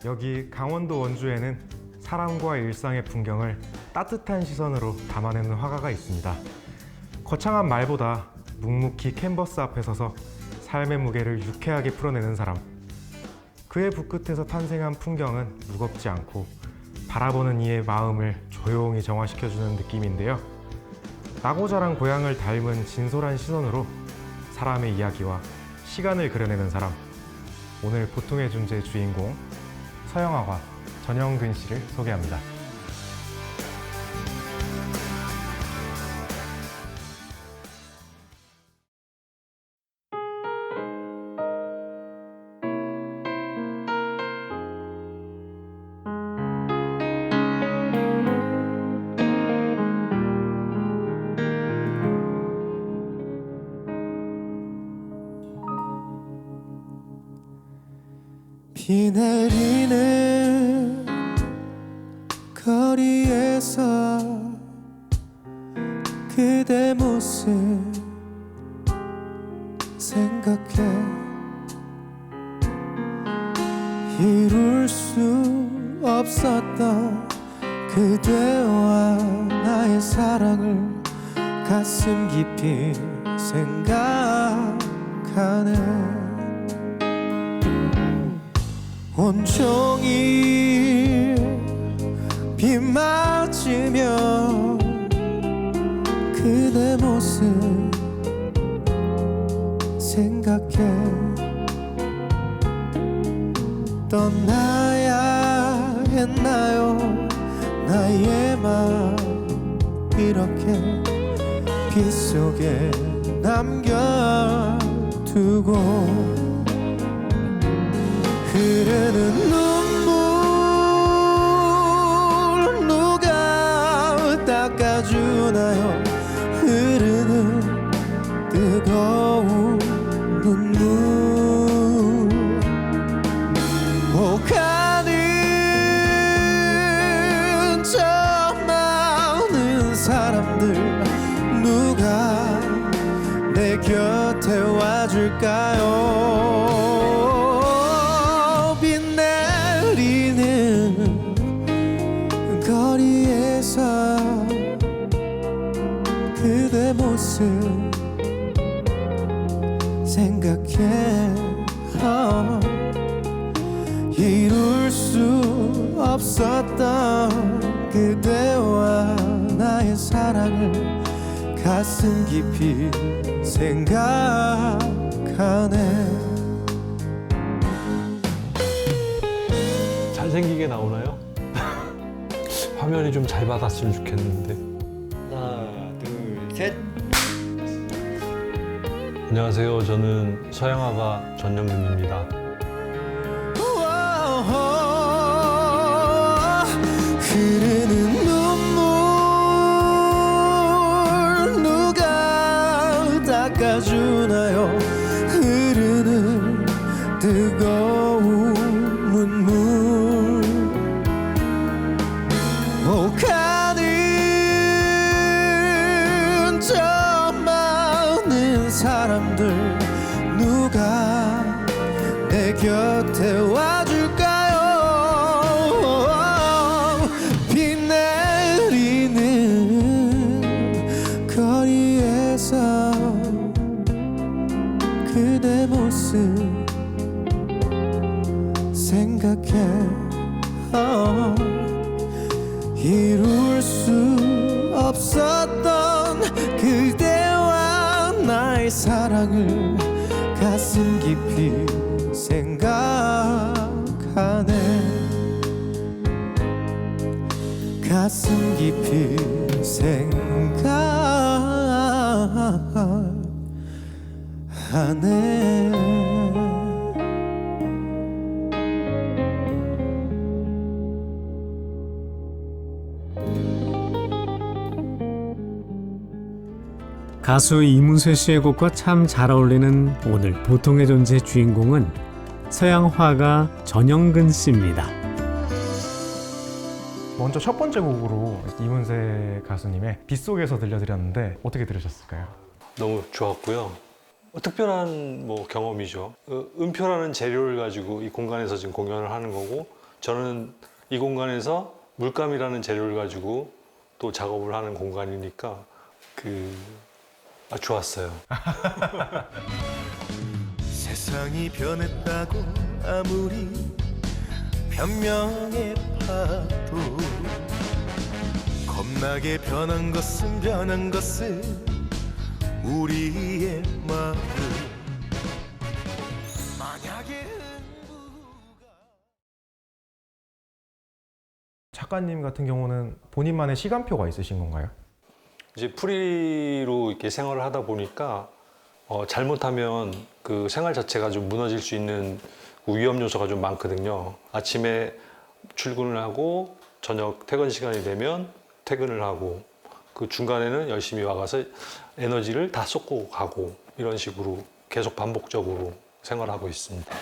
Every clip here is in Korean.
여기 강원도 원주에는 사람과 일상의 풍경을 따뜻한 시선으로 담아내는 화가가 있습니다. 거창한 말보다 묵묵히 캔버스 앞에 서서 삶의 무게를 유쾌하게 풀어내는 사람. 그의 붓끝에서 탄생한 풍경은 무겁지 않고 바라보는 이의 마음을 조용히 정화시켜주는 느낌인데요. 나고 자란 고향을 닮은 진솔한 시선으로 사람의 이야기와 시간을 그려내는 사람. 오늘 보통의 존재의 주인공 서양화가 전영근 씨를 소개합니다. 비 내리는 거리에서 그대 모습 생각해 이룰 수 없었던 그대와 나의 사랑을 가슴 깊이 생각하네. 온종일 비 맞으며 그대 모습 생각해 떠나야 했나요 나의 맘 이렇게 빗속에 남겨두고 흐르는 눈물 누가 닦아주나요 흐르는 뜨거운 눈물 오가는 저 많은 사람들 누가 내 곁에 와줄까요 거리에서 그대 모습 생각해 이룰 수 없었던 그대와 나의 사랑을 가슴 깊이 생각하네. 잘생기게 나오나요? 화면이 좀 잘 받았으면 좋겠는데. 하나, 둘, 셋. 안녕하세요. 저는 서양화가 전영근입니다. 흐르는 눈물 누가 닦아주나요 흐르는 뜨거운 눈물 오가는 저 많은 사람들 누가 내 곁에 와줄까요 비 내리는 거리에서 그대 모습 생각해 이룰 수 없었던 그대와 나의 사랑을 가슴 깊이 생각하네. 가슴 깊이 생각하네. 가수 이문세 씨의 곡과 참 잘 어울리는 오늘 보통의 존재 주인공은 서양 화가 전영근 씨입니다. 먼저 첫 번째 곡으로 이문세 가수님의 빗속에서 들려드렸는데 어떻게 들으셨을까요? 너무 좋았고요. 특별한 경험이죠. 음표라는 재료를 가지고 이 공간에서 지금 공연을 하는 거고 저는 이 공간에서 물감이라는 재료를 가지고 또 작업을 하는 공간이니까 좋았어요. 세상이 변했다고 아무리 변명해 봐도 겁나게 변한 것은 우리의 마음. 만약에 작가님 같은 경우는 본인만의 시간표가 있으신 건가요? 이제 프리로 이렇게 생활을 하다 보니까 잘못하면 그 생활 자체가 좀 무너질 수 있는 위험 요소가 좀 많거든요. 아침에 출근을 하고 저녁 퇴근 시간이 되면 퇴근을 하고 그 중간에는 열심히 와가서 에너지를 다 쏟고 가고 이런 식으로 계속 반복적으로 생활하고 있습니다.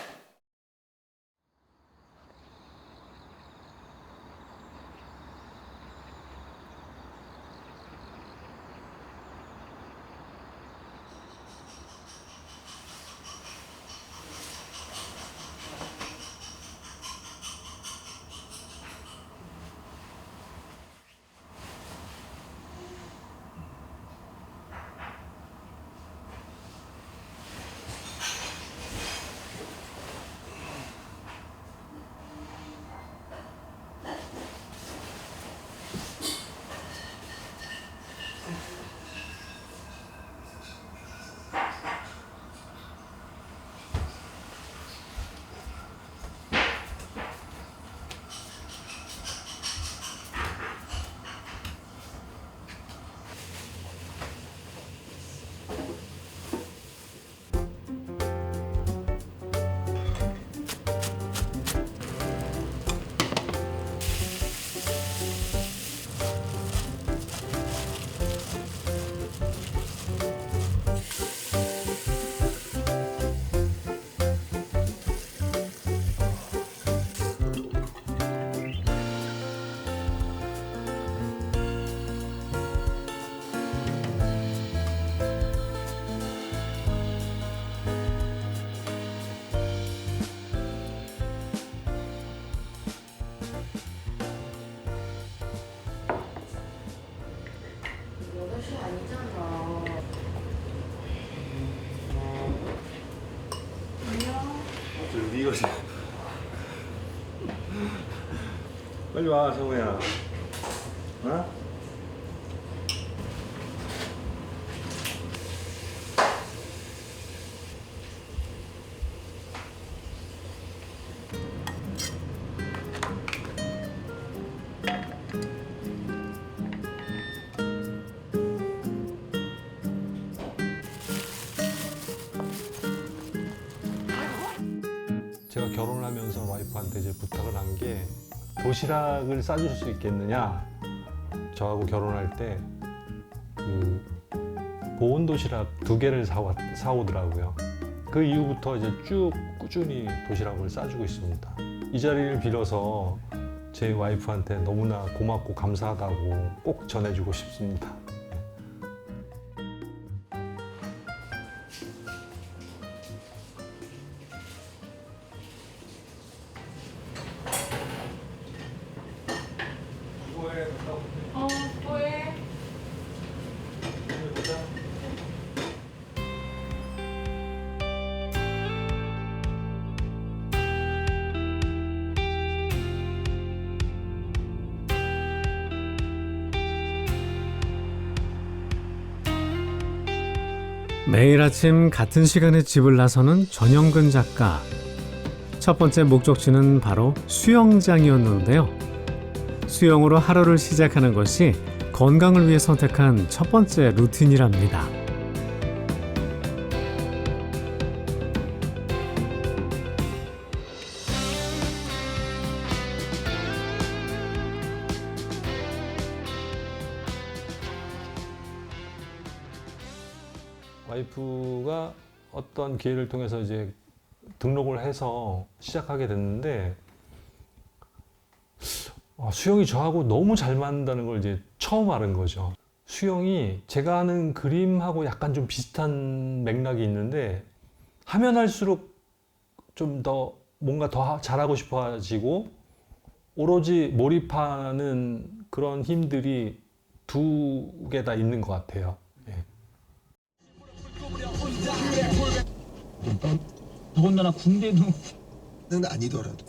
빨리 와, 성우야. 어? 제가 결혼을 하면서 와이프한테 이제 부탁을 한 게 도시락을 싸줄 수 있겠느냐. 저하고 결혼할 때 그 보온 도시락 2개를 사오더라고요. 그 이후부터 이제 쭉 꾸준히 도시락을 싸주고 있습니다. 이 자리를 빌어서 제 와이프한테 너무나 고맙고 감사하다고 꼭 전해주고 싶습니다. 뭐해? 매일 아침 같은 시간에 집을 나서는 전영근 작가. 첫 번째 목적지는 바로 수영장이었는데요. 수영으로 하루를 시작하는 것이 건강을 위해 선택한 첫 번째 루틴이랍니다. 와이프가 어떤 기회를 통해서 이제 등록을 해서 시작하게 됐는데 수영이 저하고 너무 잘 맞는다는 걸 이제 처음 알은 거죠. 수영이 제가 하는 그림하고 약간 좀 비슷한 맥락이 있는데 하면 할수록 좀 더 뭔가 더 잘하고 싶어지고 오로지 몰입하는 그런 힘들이 두 개 다 있는 것 같아요. 예. 더군다나 군대도 는 아니더라도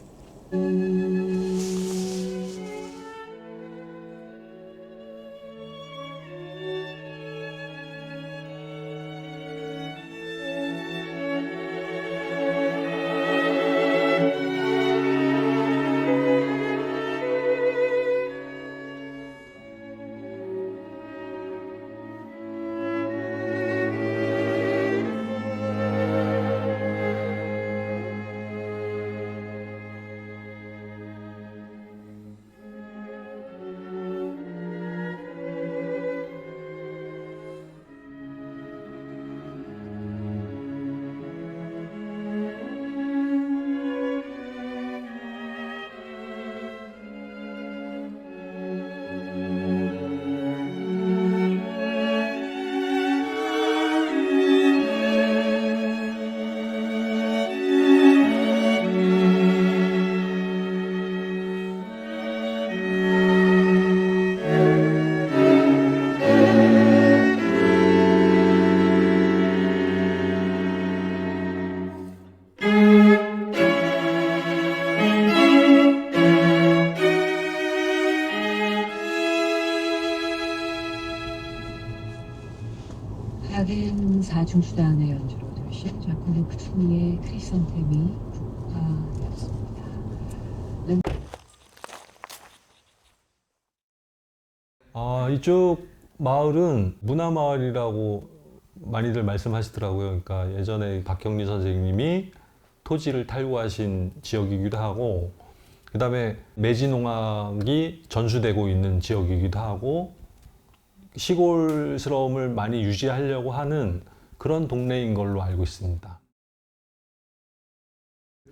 작은 4중수단의 연주로 들으신 작곡의 푸치니의 크리산템이 국화였습니다. 이쪽 마을은 문화마을이라고 많이들 말씀하시더라고요. 그러니까 예전에 박경리 선생님이 토지를 탈구하신 지역이기도 하고, 그 다음에 매지농악이 전수되고 있는 지역이기도 하고, 시골스러움을 많이 유지하려고 하는 그런 동네인 걸로 알고 있습니다.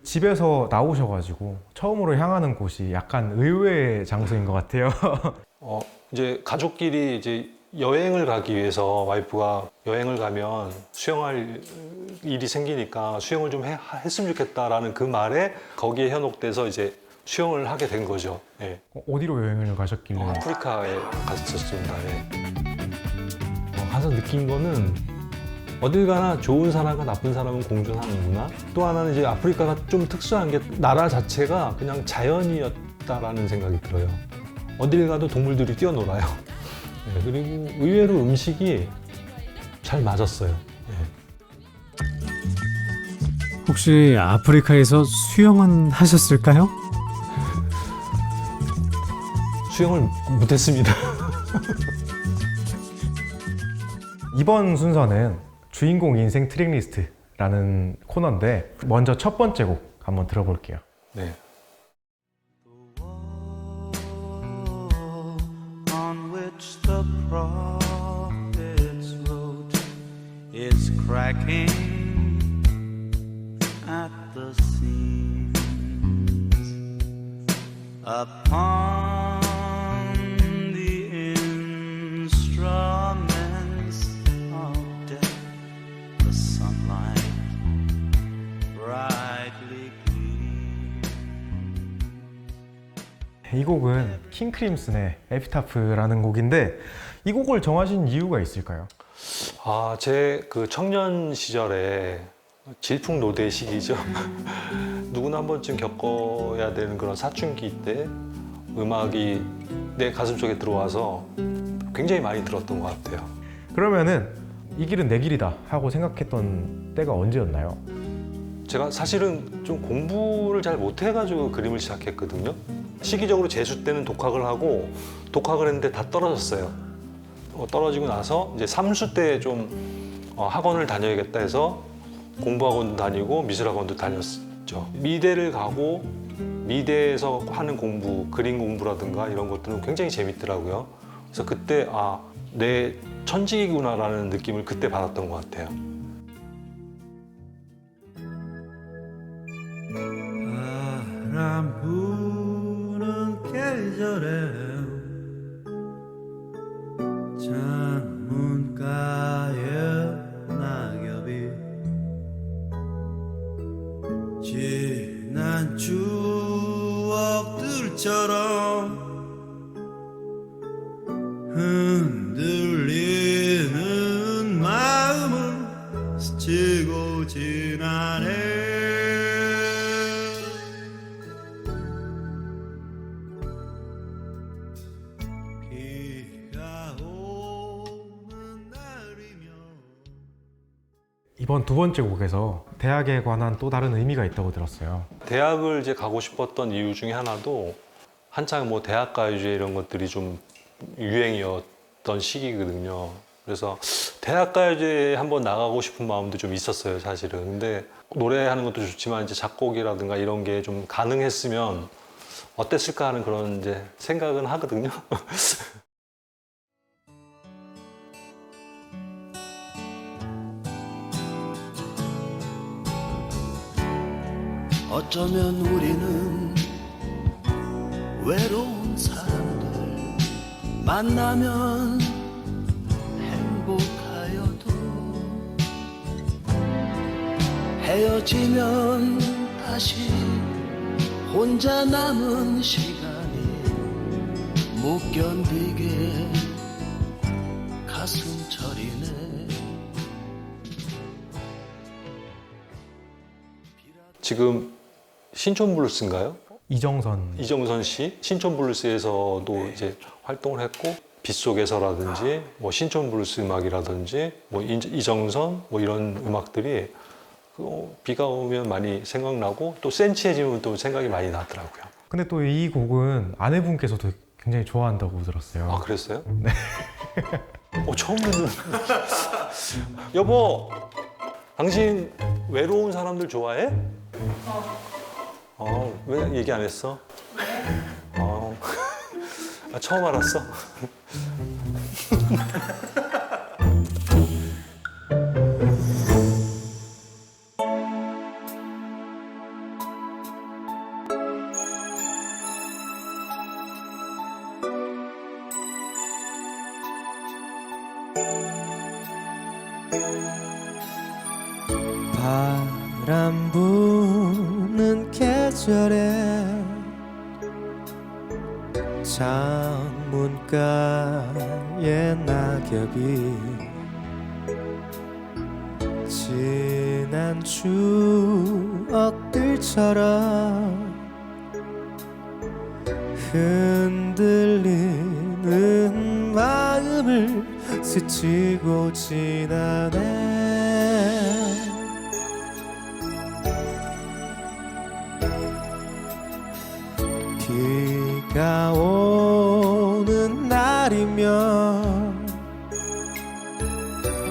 집에서 나오셔가지고 처음으로 향하는 곳이 약간 의외의 장소인 것 같아요. 이제 가족끼리 이제 여행을 가기 위해서 와이프가 여행을 가면 수영할 일이 생기니까 수영을 좀 했으면 좋겠다라는 그 말에 거기에 현혹돼서 이제 수영을 하게 된 거죠. 예. 어디로 여행을 가셨길래? 아프리카에 갔었습니다. 예. 가서 느낀 거는 어딜 가나 좋은 사람과 나쁜 사람은 공존하는구나. 또 하나는 이제 아프리카가 좀 특수한 게 나라 자체가 그냥 자연이었다라는 생각이 들어요. 어딜 가도 동물들이 뛰어놀아요. 예, 그리고 의외로 음식이 잘 맞았어요. 예. 혹시 아프리카에서 수영은 하셨을까요? 수영을 못했습니다. 이번 순서는 주인공 인생 트랙리스트라는 코너인데 먼저 첫 번째 곡 한번 들어볼게요. 네. On which the prophets wrote is cracking at the seams. Upon the instruments of death, the sunlight brightly gleams. 이 곡은 킹크림슨의 에피타프라는 곡인데 이 곡을 정하신 이유가 있을까요? 제 그 청년 시절에 질풍노도의 시기죠. 누구나 한 번쯤 겪어야 되는 그런 사춘기 때 음악이 내 가슴속에 들어와서 굉장히 많이 들었던 것 같아요. 그러면은 이 길은 내 길이다 하고 생각했던 때가 언제였나요? 제가 사실은 좀 공부를 잘 못해가지고 그림을 시작했거든요. 시기적으로 재수 때는 독학을 하고 독학을 했는데 다 떨어졌어요. 떨어지고 나서 이제 삼수 때 좀 학원을 다녀야겠다 해서 공부학원도 다니고 미술학원도 다녔죠. 미대를 가고 미대에서 하는 공부, 그림 공부라든가 이런 것들은 굉장히 재밌더라고요. 그래서 그때 내 천직이구나라는 느낌을 그때 받았던 것 같아요. 바람 부는 계절에 창문가에 낙엽이 지난 추억들처럼 흔들리는 마음을 스치고 지나네. 비가 오는 날이면 이번 두 번째 곡에서 대학에 관한 또 다른 의미가 있다고 들었어요. 대학을 이제 가고 싶었던 이유 중에 하나도 한창 뭐 대학가요제 이런 것들이 좀 유행이었던 시기거든요. 그래서 대학가요제에 한번 나가고 싶은 마음도 좀 있었어요, 사실은. 근데 노래하는 것도 좋지만 이제 작곡이라든가 이런 게 좀 가능했으면 어땠을까 하는 그런 이제 생각은 하거든요. 어쩌면 우리는 외로운 사람들 만나면 행복하여도 헤어지면 다시 혼자 남은 시간이 못 견디게 가슴 저리네. 지금 신촌블루스인가요? 이정선 씨 신촌블루스에서도 이제 활동을 했고 빗속에서라든지 뭐 신촌블루스 음악이라든지 뭐 이정선 뭐 이런 음악들이 비가 오면 많이 생각나고 또 센치해지면 또 생각이 많이 나더라고요. 근데 또 이 곡은 아내분께서도 굉장히 좋아한다고 들었어요. 아 그랬어요? 네. 처음 듣는. 여보, 당신 외로운 사람들 좋아해? 왜 얘기 안 했어? 처음 알았어. 바람 부는 계절에 창문가에 낙엽이 지난 추억들처럼 흔들리는 마음을 스치고 지나네. 비가 오는 날이면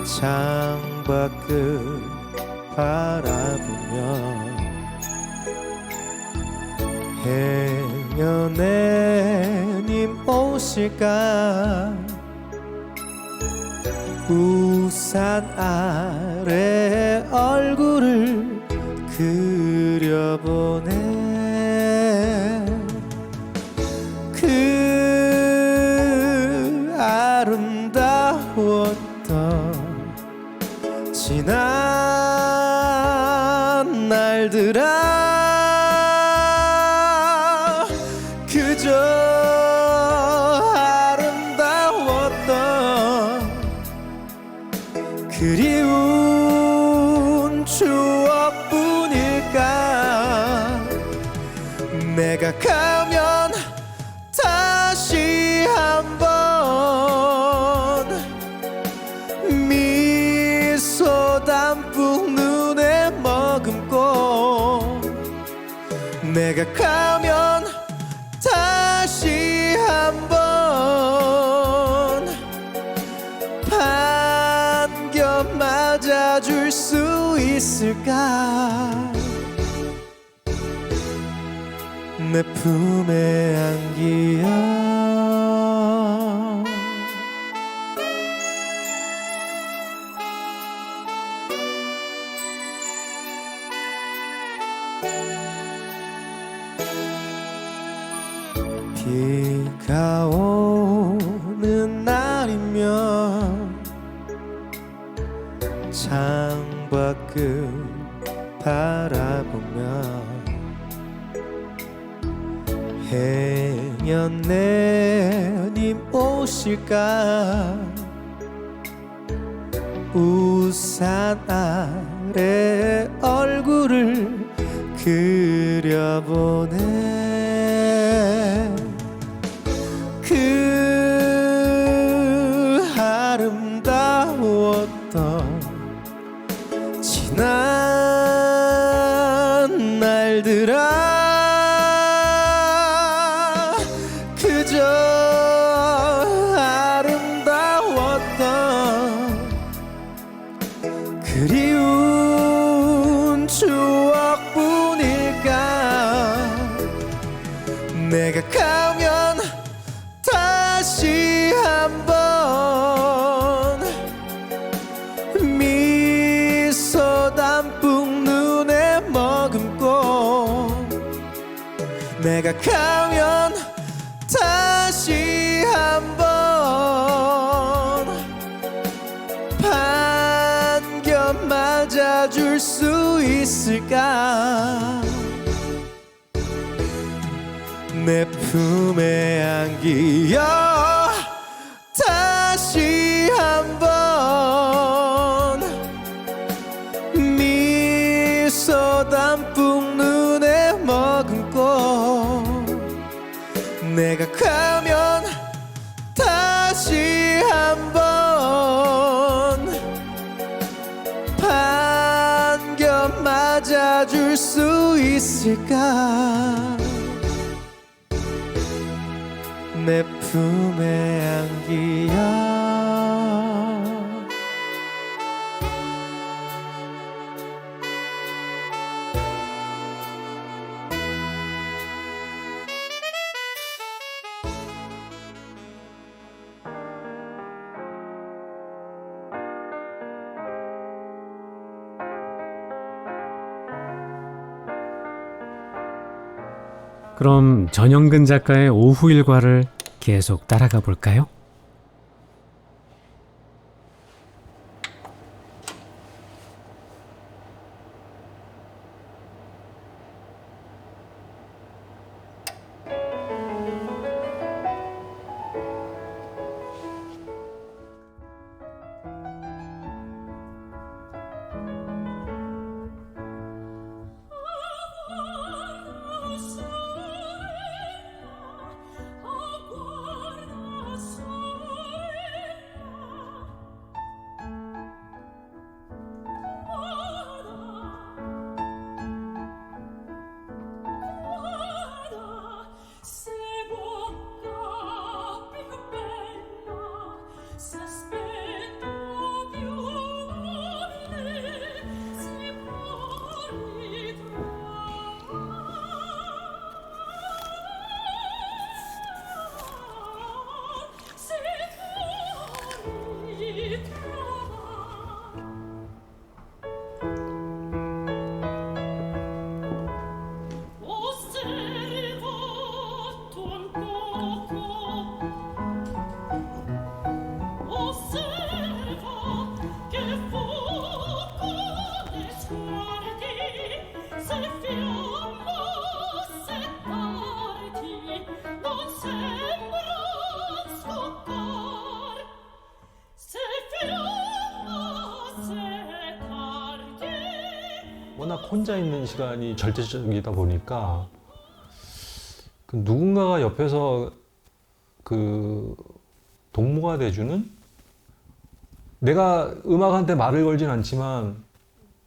창밖을 바라보며 해녀내님 오실까 우산 아래 얼굴을 그려보네. 그 아름다웠던 지난 날들아 그저 아름다웠던 그리운 추억뿐일까. 내가 가면 다시 한번 미소 담뿍 눈에 머금고 내가 가면 다시 한번 반겨 맞아줄 수 있을까. 내 품에 안기어 비가 오는 날이면 창밖을 바라보며 해년내님 오실까 오실까 우산 아래 얼굴을 그려보네 그 아름다웠던 지난 날들아 그저 아름다웠던 그리운 추억뿐일까 내가 가면 다시 한번 미소 담뿍 눈에 머금고 내가 가면 다시 한번 반겨 맞아줄 수 있을까 내 품에 안기어 다시 한번 미소 담뿍 눈에 머금고 내가 가면 다시 한번 반겨 맞아줄 수 있을까 내 품에 안기어 그럼 전영근 작가의 오후 일과를 계속 따라가 볼까요? 워낙 혼자 있는 시간이 절대적이다 보니까 그 누군가가 옆에서 그 동무가 돼주는 내가 음악한테 말을 걸진 않지만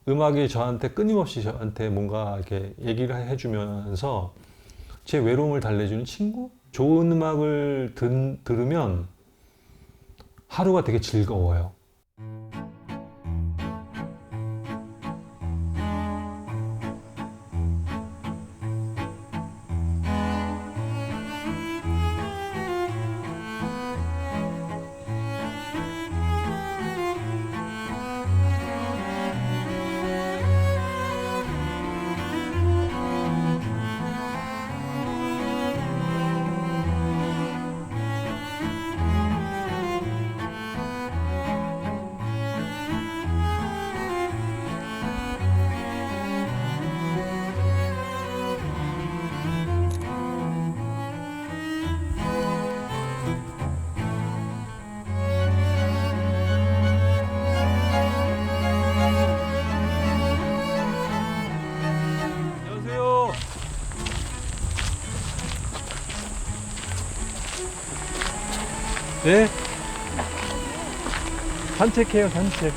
음악이 저한테 끊임없이 저한테 뭔가 이렇게 얘기를 해주면서 제 외로움을 달래주는 친구? 좋은 음악을 들으면 하루가 되게 즐거워요. 예? 산책해요, 산책.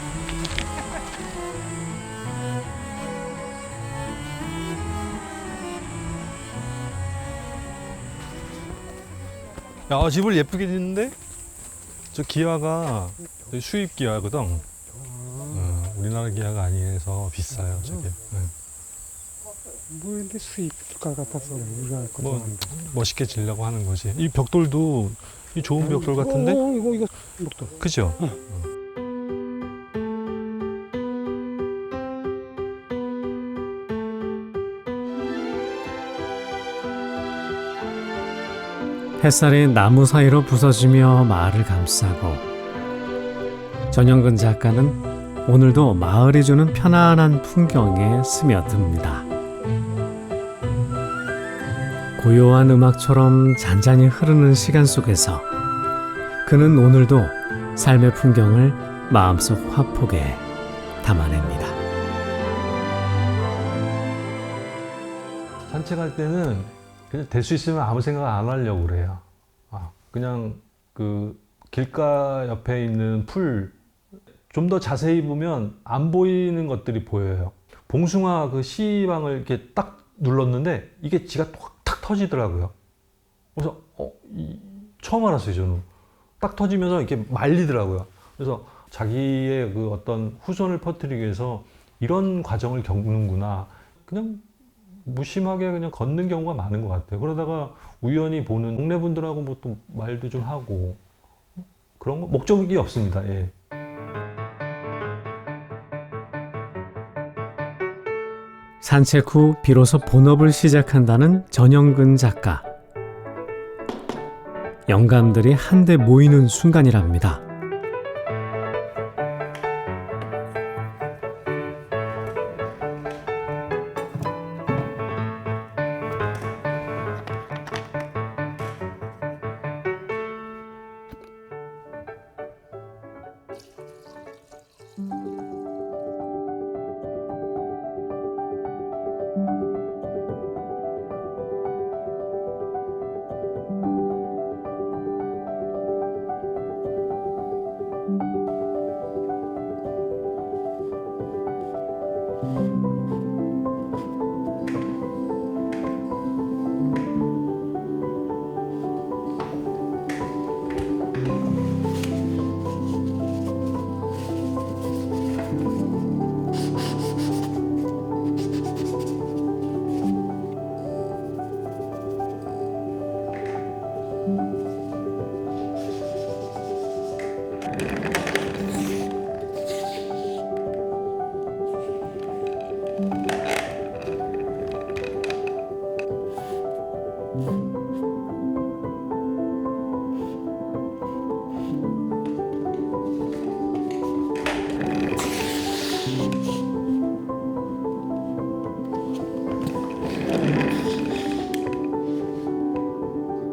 야, 집을 예쁘게 짓는데? 저 기아가 수입 기아거든. 우리나라 기아가 아니라서 비싸요, 저게. 뭐 이렇게 수입가 같아서 우리가 뭐 걱정한다. 멋있게 지려고 하는 거지. 이 벽돌도 이 좋은 벽돌 같은데? 이거 목돌. 그죠? 햇살이 나무 사이로 부서지며 마을을 감싸고 전영근 작가는 오늘도 마을이 주는 편안한 풍경에 스며듭니다. 고요한 음악처럼 잔잔히 흐르는 시간 속에서 그는 오늘도 삶의 풍경을 마음속 화폭에 담아냅니다. 산책할 때는 그냥 될 수 있으면 아무 생각 안 하려고 그래요. 그냥 그 길가 옆에 있는 풀 좀 더 자세히 보면 안 보이는 것들이 보여요. 봉숭아 그 씨방을 이렇게 딱 눌렀는데 이게 지가 탁 터지더라고요. 그래서 처음 알았어요, 저는. 딱 터지면서 이렇게 말리더라고요. 그래서 자기의 그 어떤 후손을 퍼뜨리기 위해서 이런 과정을 겪는구나. 그냥 무심하게 그냥 걷는 경우가 많은 것 같아요. 그러다가 우연히 보는 동네 분들하고 뭐 또 말도 좀 하고 그런 거 목적이 없습니다. 예. 산책 후 비로소 본업을 시작한다는 전영근 작가. 영감들이 한데 모이는 순간이랍니다.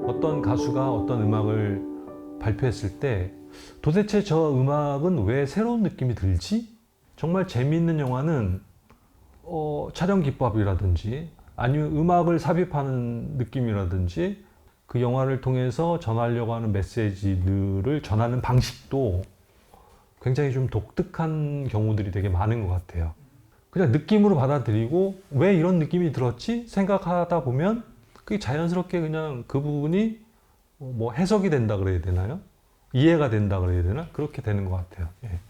어떤 가수가 어떤 음악을 발표했을 때 도대체 저 음악은 왜 새로운 느낌이 들지? 정말 재미있는 영화는 촬영 기법이라든지 아니면 음악을 삽입하는 느낌이라든지 그 영화를 통해서 전하려고 하는 메시지들을 전하는 방식도 굉장히 좀 독특한 경우들이 되게 많은 것 같아요. 그냥 느낌으로 받아들이고 왜 이런 느낌이 들었지? 생각하다 보면 그게 자연스럽게 그냥 그 부분이 뭐 해석이 된다 그래야 되나요? 이해가 된다 그래야 되나? 그렇게 되는 것 같아요. 예.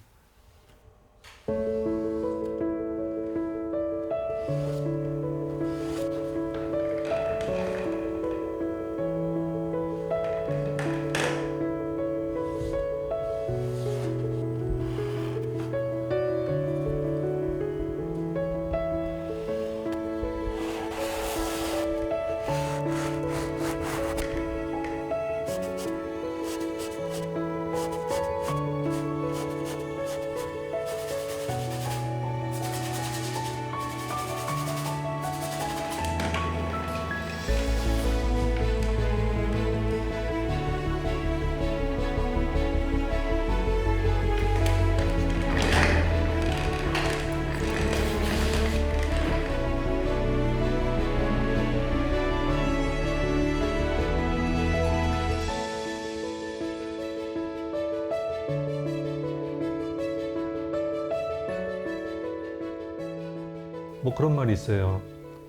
뭐 그런 말이 있어요.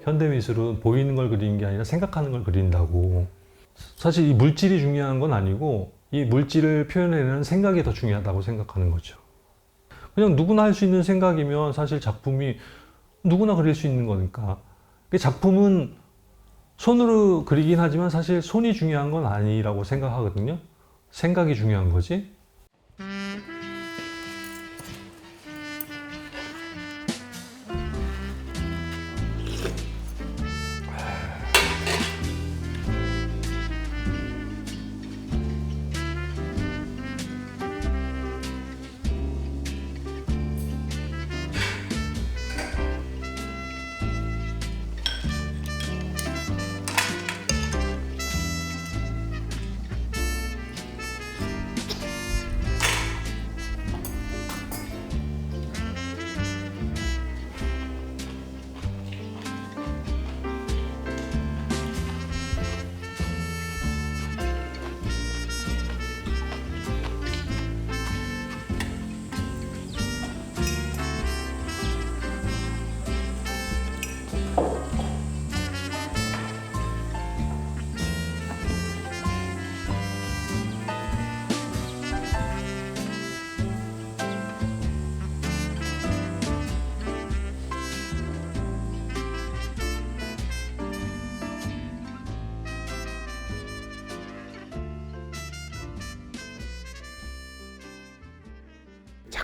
현대미술은 보이는 걸 그리는 게 아니라 생각하는 걸 그린다고. 사실 이 물질이 중요한 건 아니고 이 물질을 표현해내는 생각이 더 중요하다고 생각하는 거죠. 그냥 누구나 할 수 있는 생각이면 사실 작품이 누구나 그릴 수 있는 거니까. 작품은 손으로 그리긴 하지만 사실 손이 중요한 건 아니라고 생각하거든요. 생각이 중요한 거지.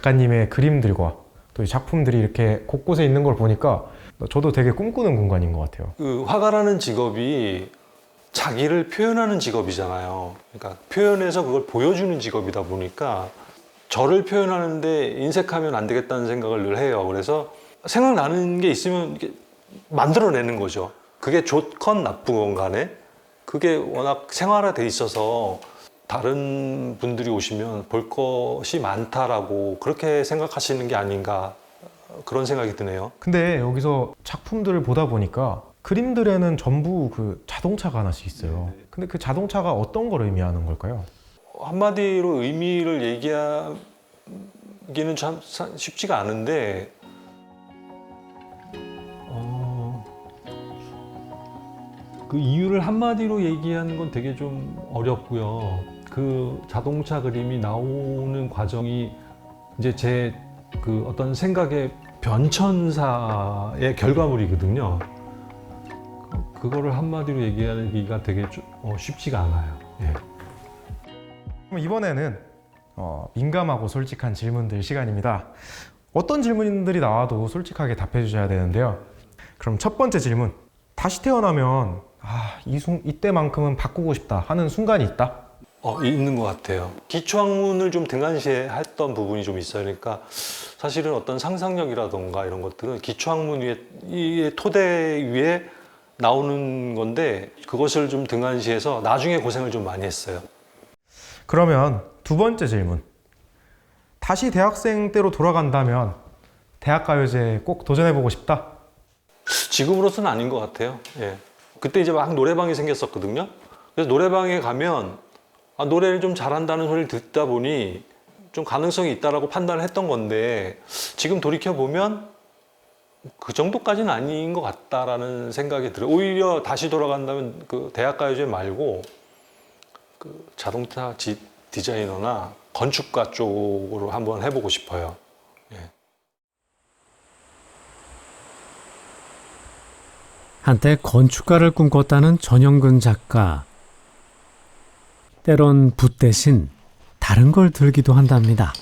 작가님의 그림들과 또 이 작품들이 이렇게 곳곳에 있는 걸 보니까 저도 되게 꿈꾸는 공간인 것 같아요. 그 화가라는 직업이 자기를 표현하는 직업이잖아요. 그러니까 표현해서 그걸 보여주는 직업이다 보니까 저를 표현하는데 인색하면 안 되겠다는 생각을 늘 해요. 그래서 생각나는 게 있으면 이렇게 만들어내는 거죠. 그게 좋건 나쁘건 간에 그게 워낙 생활화돼 있어서 다른 분들이 오시면 볼 것이 많다라고 그렇게 생각하시는 게 아닌가 그런 생각이 드네요. 근데 여기서 작품들을 보다 보니까 그림들에는 전부 그 자동차가 하나씩 있어요. 근데 그 자동차가 어떤 걸 의미하는 걸까요? 한마디로 의미를 얘기하기는 참 쉽지가 않은데 그 이유를 한마디로 얘기하는 건 되게 좀 어렵고요. 그 자동차 그림이 나오는 과정이 이제 제 그 어떤 생각의 변천사의 결과물이거든요. 그거를 한마디로 얘기하기가 되게 쉽지가 않아요. 예. 그럼 이번에는 민감하고 솔직한 질문들 시간입니다. 어떤 질문들이 나와도 솔직하게 답해 주셔야 되는데요. 그럼 첫 번째 질문. 다시 태어나면 이때만큼은 바꾸고 싶다 하는 순간이 있다? 있는 것 같아요. 기초학문을 좀 등한시했던 부분이 좀 있어요. 그러니까 사실은 어떤 상상력이라던가 이런 것들은 기초학문 위에 토대 위에 나오는 건데 그것을 좀 등한시해서 나중에 고생을 좀 많이 했어요. 그러면 두 번째 질문. 다시 대학생 때로 돌아간다면 대학가요제 꼭 도전해보고 싶다? 지금으로서는 아닌 것 같아요. 예. 그때 이제 막 노래방이 생겼었거든요. 그래서 노래방에 가면 노래를 좀 잘한다는 소리를 듣다 보니 좀 가능성이 있다라고 판단을 했던 건데 지금 돌이켜보면 그 정도까지는 아닌 것 같다라는 생각이 들어요. 오히려 다시 돌아간다면 그 대학가요제 말고 그 자동차 디자이너나 건축가 쪽으로 한번 해보고 싶어요. 예. 한때 건축가를 꿈꿨다는 전영근 작가. 때론 붓 대신 다른 걸 들기도 한답니다.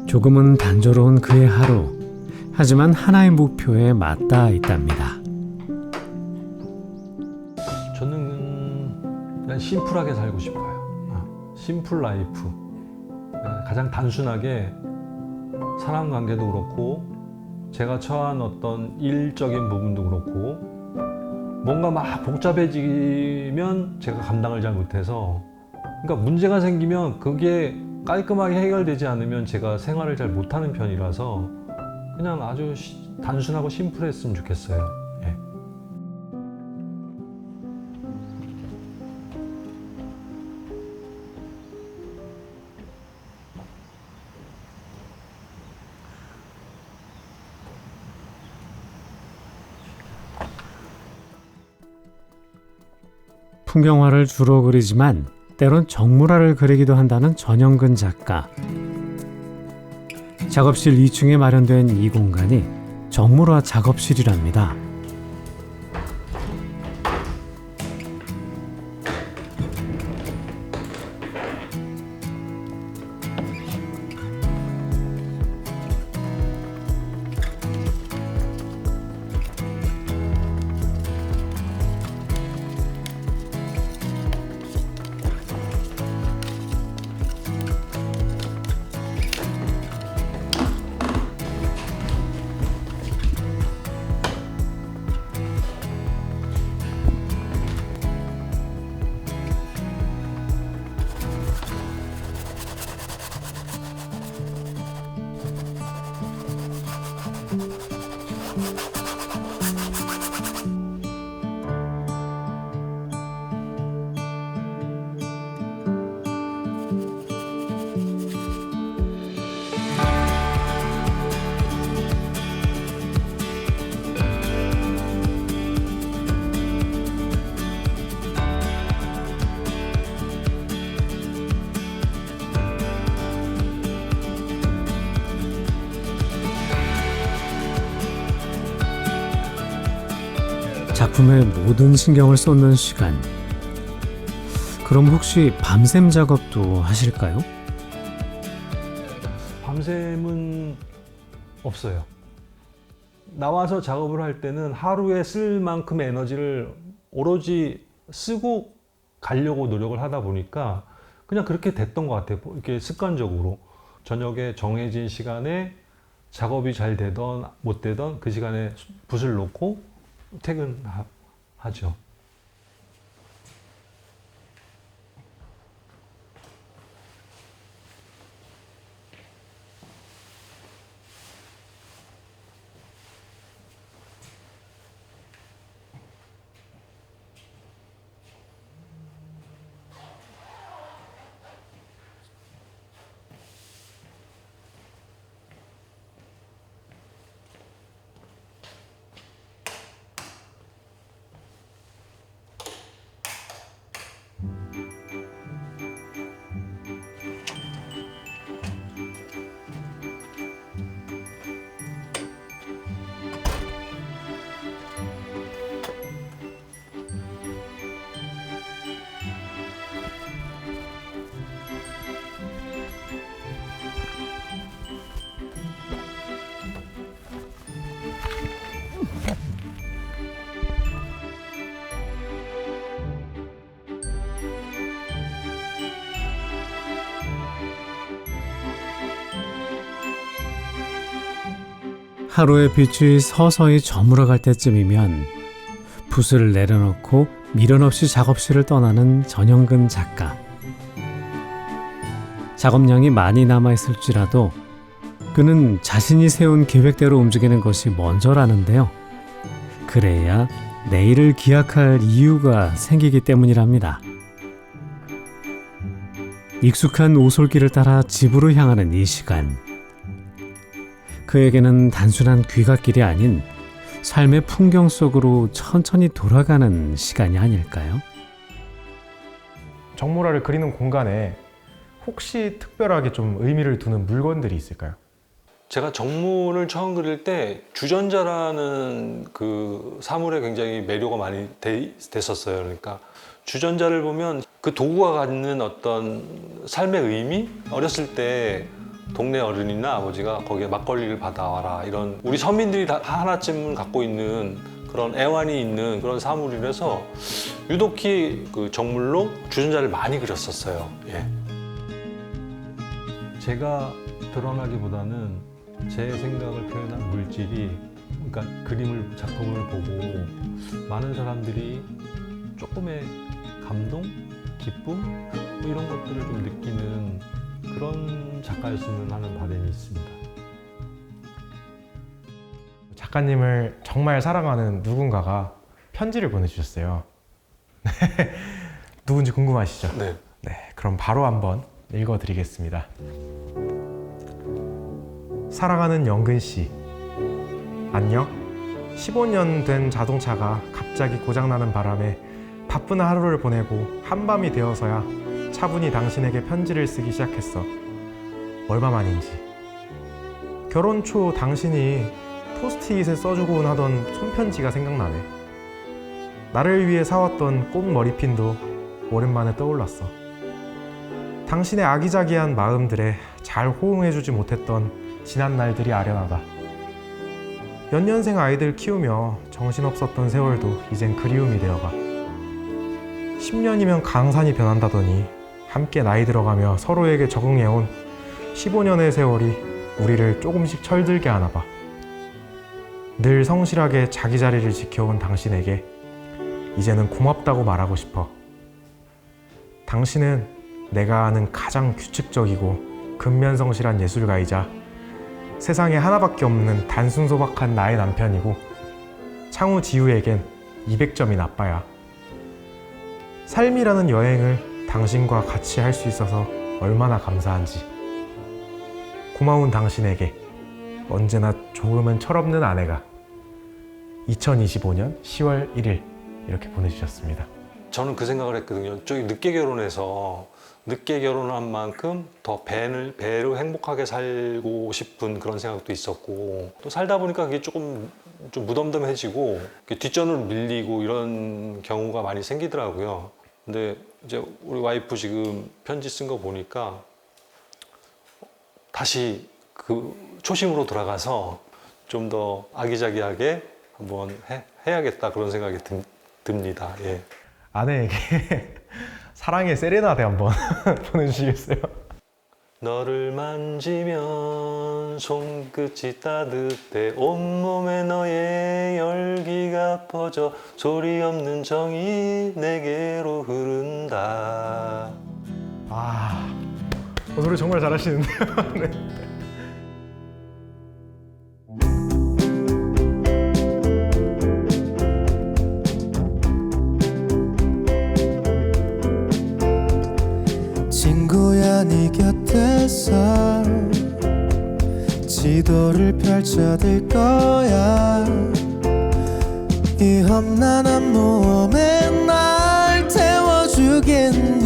조금은 단조로운 그의 하루. 하지만 하나의 목표에 맞닿아 있답니다. 저는 그냥 심플하게 살고 싶어요. 심플 라이프. 가장 단순하게 사람 관계도 그렇고 제가 처한 어떤 일적인 부분도 그렇고 뭔가 막 복잡해지면 제가 감당을 잘 못해서 그러니까 문제가 생기면 그게 깔끔하게 해결되지 않으면 제가 생활을 잘 못하는 편이라서 그냥 아주 단순하고 심플했으면 좋겠어요. 예. 풍경화를 주로 그리지만 때론 정물화를 그리기도 한다는 전영근 작가. 작업실 2층에 마련된 이 공간이 정물화 작업실이랍니다. 작품에 모든 신경을 쏟는 시간. 그럼 혹시 밤샘 작업도 하실까요? 밤샘은 없어요. 나와서 작업을 할 때는 하루에 쓸 만큼의 에너지를 오로지 쓰고 가려고 노력을 하다 보니까 그냥 그렇게 됐던 것 같아요. 이렇게 습관적으로. 저녁에 정해진 시간에 작업이 잘 되던 못 되던 그 시간에 붓을 놓고 퇴근하죠. 하루의 빛이 서서히 저물어갈 때쯤이면 붓을 내려놓고 미련 없이 작업실을 떠나는 전영근 작가. 작업량이 많이 남아있을지라도 그는 자신이 세운 계획대로 움직이는 것이 먼저라는데요. 그래야 내일을 기약할 이유가 생기기 때문이랍니다. 익숙한 오솔길을 따라 집으로 향하는 이 시간. 그에게는 단순한 귀갓길이 아닌 삶의 풍경 속으로 천천히 돌아가는 시간이 아닐까요? 정물화를 그리는 공간에 혹시 특별하게 좀 의미를 두는 물건들이 있을까요? 제가 정물을 처음 그릴 때 주전자라는 그 사물에 굉장히 매료가 많이 됐었어요. 그러니까 주전자를 보면 그 도구가 갖는 어떤 삶의 의미? 어렸을 때 동네 어른이나 아버지가 거기에 막걸리를 받아와라 이런 우리 서민들이 다 하나쯤은 갖고 있는 그런 애환이 있는 그런 사물이라서 유독히 그 정물로 주전자를 많이 그렸었어요. 예. 제가 드러나기보다는 제 생각을 표현한 물질이 그러니까 작품을 보고 많은 사람들이 조금의 감동, 기쁨 뭐 이런 것들을 좀 느끼는 그런 작가였으면 하는 바람이 있습니다. 작가님을 정말 사랑하는 누군가가 편지를 보내주셨어요. 누군지 궁금하시죠? 네. 네, 그럼 바로 한번 읽어드리겠습니다. 사랑하는 영근 씨, 안녕? 15년 된 자동차가 갑자기 고장나는 바람에 바쁜 하루를 보내고 한밤이 되어서야 차분히 당신에게 편지를 쓰기 시작했어. 얼마 만인지. 결혼 초 당신이 포스트잇에 써주곤 하던 손편지가 생각나네. 나를 위해 사왔던 꽃 머리핀도 오랜만에 떠올랐어. 당신의 아기자기한 마음들에 잘 호응해주지 못했던 지난 날들이 아련하다. 연년생 아이들 키우며 정신없었던 세월도 이젠 그리움이 되어가. 10년이면 강산이 변한다더니 함께 나이 들어가며 서로에게 적응해온 15년의 세월이 우리를 조금씩 철들게 하나 봐. 늘 성실하게 자기 자리를 지켜온 당신에게 이제는 고맙다고 말하고 싶어. 당신은 내가 아는 가장 규칙적이고 근면성실한 예술가이자 세상에 하나밖에 없는 단순 소박한 나의 남편이고 창우 지우에겐 200점인 아빠야. 삶이라는 여행을 당신과 같이 할 수 있어서 얼마나 감사한지. 고마운 당신에게 언제나 조금은 철없는 아내가 2025년 10월 1일 이렇게 보내주셨습니다. 저는 그 생각을 했거든요. 저기 늦게 결혼해서 늦게 결혼한 만큼 더 배로 행복하게 살고 싶은 그런 생각도 있었고 또 살다 보니까 그게 조금 좀 무덤덤해지고 뒷전으로 밀리고 이런 경우가 많이 생기더라고요. 근데 이제 우리 와이프 지금 편지 쓴 거 보니까 다시 그 초심으로 돌아가서 좀 더 아기자기하게 한번 해야겠다 그런 생각이 듭니다. 예. 아내에게 사랑의 세레나데 한번 보내주시겠어요? 너를 만지면 손끝이 따뜻해 온몸에 너의 열기가 퍼져 소리 없는 정이 내게로 흐른다. 노래 정말 잘하시는데요. 네. 친구야 네 곁에서 지도를 펼쳐들 거야. 이 험난한 모험에 날 태워주겠니?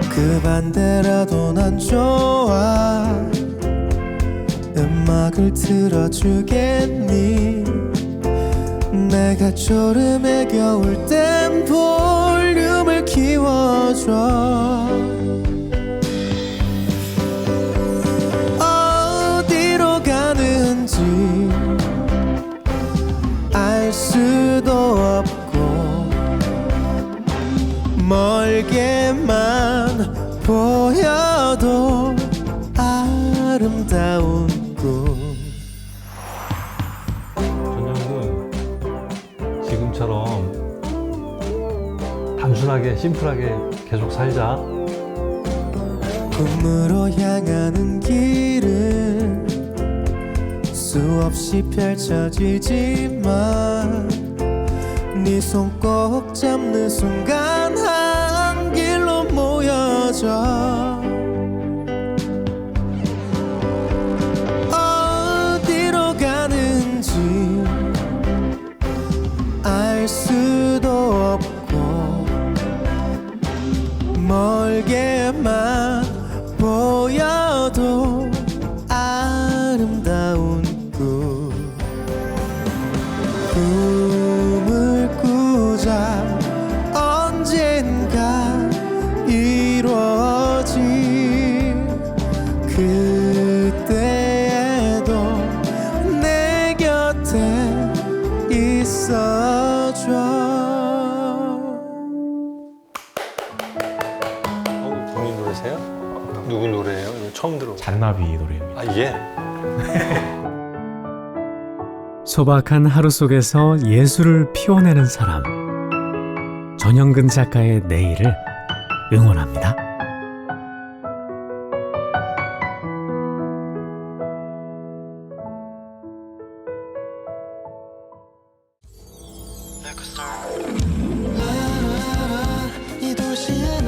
그 반대라도 난 좋아. 음악을 틀어주겠니? 내가 졸음에 겨울 땐 볼륨을 키워줘. 어디로 가는지 알 수도 없고 멀게만 보여도 아름다운 꿈. 전영근 지금처럼 단순하게 심플하게 계속 살자. 꿈으로 향하는 길은 수없이 펼쳐지지만 네 손 꼭 잡는 순간 한 길로 모여져. 어디로 가는지 알 수도 없고 멀게만 보여도 아름다운 꿈. 꿈을 꾸자 언젠가 이루어지겠지. 있어줘. 본인 노래세요? 누구 노래예요? 이거 처음 들어. 잔나비 노래입니다. 아 이게 소박한 하루 속에서 예술을 피워내는 사람. 전영근 작가의 내일을 응원합니다. 이 도시에